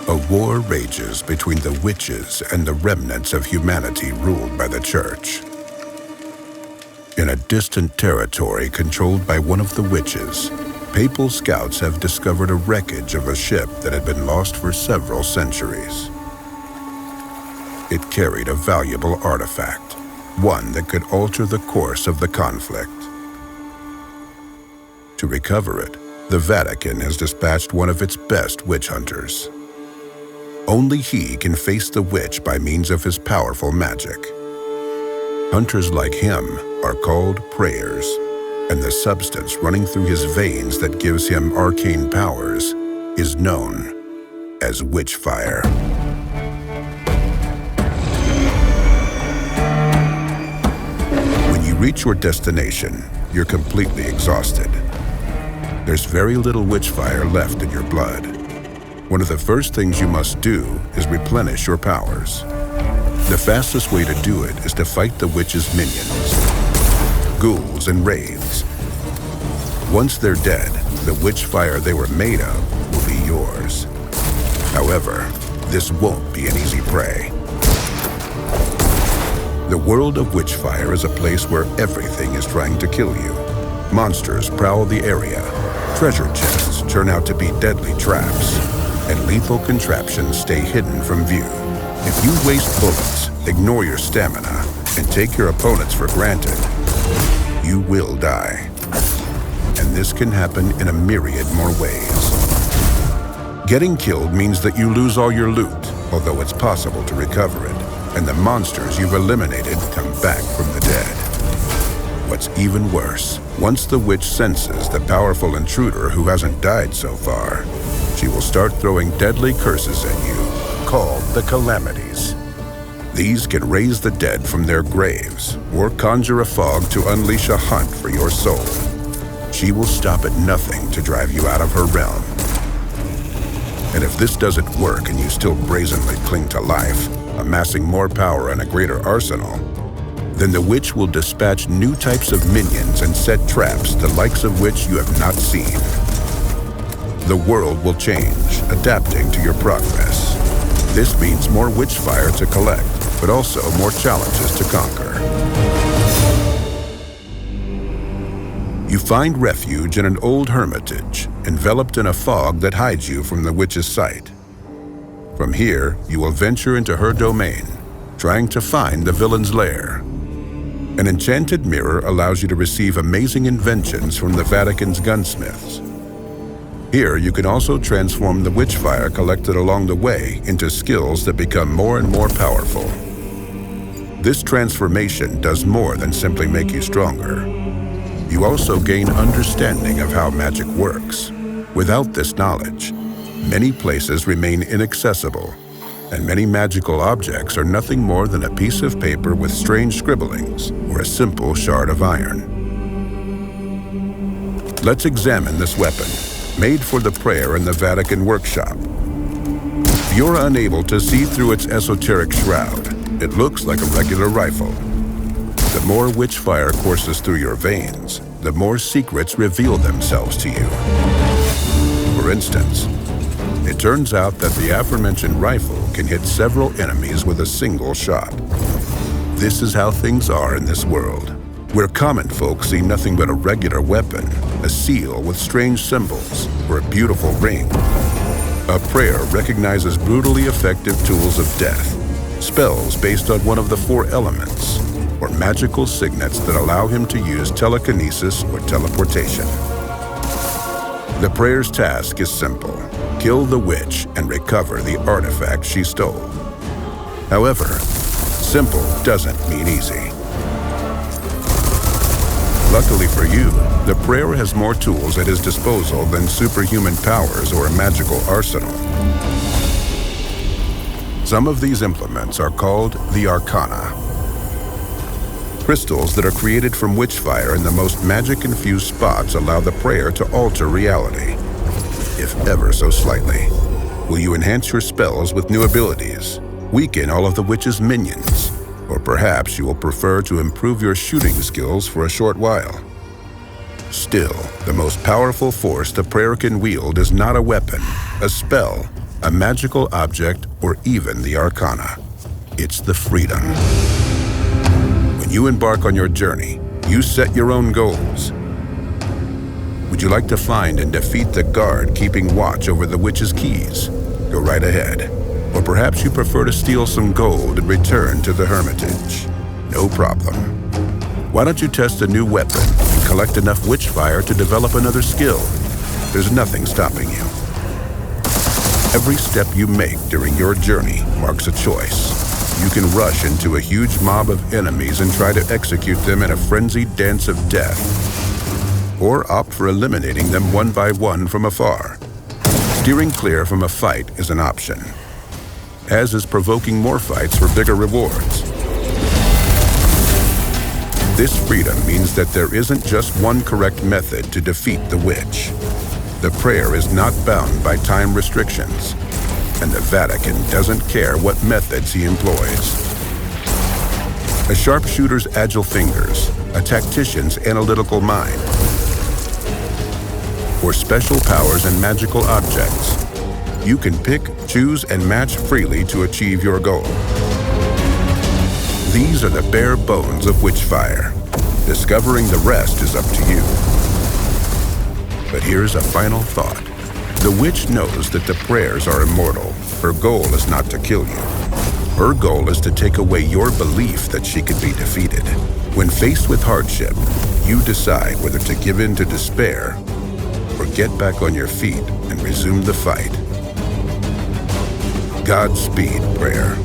A war rages between the witches and the remnants of humanity ruled by the church. In a distant territory controlled by one of the witches, papal scouts have discovered a wreckage of a ship that had been lost for several centuries. It carried a valuable artifact, one that could alter the course of the conflict. To recover it, the Vatican has dispatched one of its best witch hunters. Only he can face the witch by means of his powerful magic. Hunters like him are called prayers, and the substance running through his veins that gives him arcane powers is known as Witchfire. When you reach your destination, you're completely exhausted. There's very little Witchfire left in your blood. One of the first things you must do is replenish your powers. The fastest way to do it is to fight the witch's minions, ghouls and wraiths. Once they're dead, the Witchfire they were made of will be yours. However, this won't be an easy prey. The world of Witchfire is a place where everything is trying to kill you. Monsters prowl the area, treasure chests turn out to be deadly traps, and lethal contraptions stay hidden from view. If you waste bullets, ignore your stamina, and take your opponents for granted, you will die. And this can happen in a myriad more ways. Getting killed means that you lose all your loot, although it's possible to recover it, and the monsters you've eliminated come back from the dead. What's even worse, once the witch senses the powerful intruder who hasn't died so far, she will start throwing deadly curses at you, called the Calamities. These can raise the dead from their graves, or conjure a fog to unleash a hunt for your soul. She will stop at nothing to drive you out of her realm. And if this doesn't work and you still brazenly cling to life, amassing more power and a greater arsenal, then the witch will dispatch new types of minions and set traps the likes of which you have not seen. The world will change, adapting to your progress. This means more Witchfire to collect, but also more challenges to conquer. You find refuge in an old hermitage, enveloped in a fog that hides you from the witch's sight. From here, you will venture into her domain, trying to find the villain's lair. An enchanted mirror allows you to receive amazing inventions from the Vatican's gunsmiths. Here, you can also transform the Witchfire collected along the way into skills that become more and more powerful. This transformation does more than simply make you stronger. You also gain understanding of how magic works. Without this knowledge, many places remain inaccessible, and many magical objects are nothing more than a piece of paper with strange scribblings or a simple shard of iron. Let's examine this weapon, made for the prayer in the Vatican workshop. If you're unable to see through its esoteric shroud, it looks like a regular rifle. The more Witchfire courses through your veins, the more secrets reveal themselves to you. For instance, it turns out that the aforementioned rifle can hit several enemies with a single shot. This is how things are in this world, where common folk see nothing but a regular weapon, a seal with strange symbols, or a beautiful ring. A prayer recognizes brutally effective tools of death, spells based on one of the 4 elements, or magical signets that allow him to use telekinesis or teleportation. The prayer's task is simple: kill the witch and recover the artifact she stole. However, simple doesn't mean easy. Luckily for you, the prayer has more tools at his disposal than superhuman powers or a magical arsenal. Some of these implements are called the Arcana. Crystals that are created from Witchfire in the most magic-infused spots allow the prayer to alter reality, if ever so slightly. Will you enhance your spells with new abilities, weaken all of the witch's minions, or perhaps you will prefer to improve your shooting skills for a short while? Still, the most powerful force the prayer can wield is not a weapon, a spell, a magical object, or even the arcana. It's the freedom. When you embark on your journey, you set your own goals. Would you like to find and defeat the guard keeping watch over the witch's keys? Go right ahead. Or perhaps you prefer to steal some gold and return to the hermitage. No problem. Why don't you test a new weapon and collect enough Witchfire to develop another skill? There's nothing stopping you. Every step you make during your journey marks a choice. You can rush into a huge mob of enemies and try to execute them in a frenzied dance of death, or opt for eliminating them one by one from afar. Steering clear from a fight is an option, as is provoking more fights for bigger rewards. This freedom means that there isn't just one correct method to defeat the witch. The prayer is not bound by time restrictions, and the Vatican doesn't care what methods he employs. A sharpshooter's agile fingers, a tactician's analytical mind, or special powers and magical objects. You can pick, choose, and match freely to achieve your goal. These are the bare bones of Witchfire. Discovering the rest is up to you. But here's a final thought. The witch knows that the prayers are immortal. Her goal is not to kill you. Her goal is to take away your belief that she could be defeated. When faced with hardship, you decide whether to give in to despair or get back on your feet and resume the fight. Godspeed, prayer.